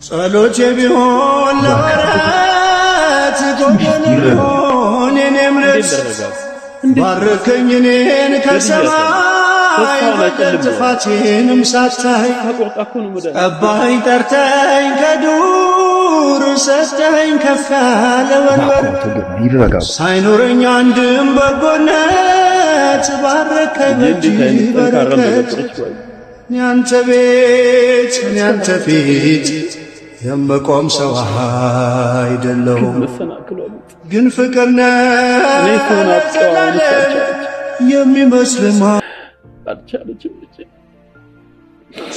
ጸሎቴ ቢሆን ለወራት ጎደሎ ቢሆን የኔ እምነት ባርከኝ እኔን ከሰማይ በደል ጥፋቴንም ሳታይ ቀባኸኝ ጠርተኸኝ ከዱር ሰጠኸኝ ከፍ ያለ ወንበር ሳይኖረኝ አንድም በጎነት ባረከኝ በእጅህ በረከት ያንተ ቤት ያንተ ፊት የምቆም ሰው አይደለሁም ግን ፍቅር ነህ የሚመስልህ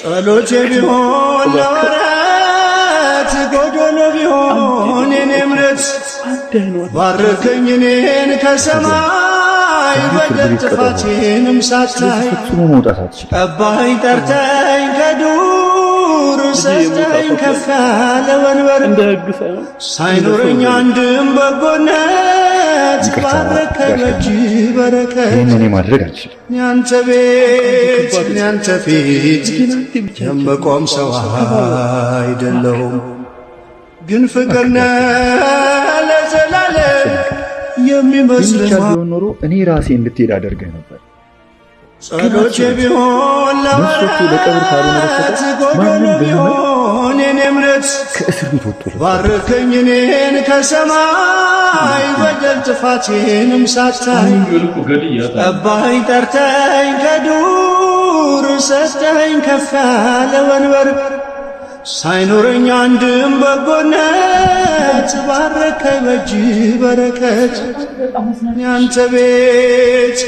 ጸሎቴ ቢሆን ለወራት ጎደሎ ቢሆን የኔ እምነት ባርከኝ እኔን ከሰማይ በደል ጥፋቴንም ሳታይ ቀባኸኝ ጠርተኸኝ ከዱር ሰጠኸኝ ከፍ ያለ ወንበር ሳይኖረኝ አንድም በጎነት ባረከኝ በእጅህ በረከት ያንተ ቤት ያንተ ፊት የምቆም ሰው አይደለሁም ግን ፍቅር ነህ ለዘላለም የሚመስልህ ቢሆን ኖሮ እኔ ራሴ እንድትሄድ አደርገህ ነበር። ጸሎቴ ቢሆን ለወራት ጎደሎ ቢሆን የኔ እምነት ከእስር ቤት ወጥቶ ባርከኝ እኔን ከሰማይ በደል ጥፋቴንም ሳታይ ቀባኸኝ ጠርተኸኝ ከዱር ሰጠኸኝ ከፍ ያለ ወንበር ሳይኖረኝ አንድም በጎነት ባረከኝ በእጅህ በረከት ያንተ ቤት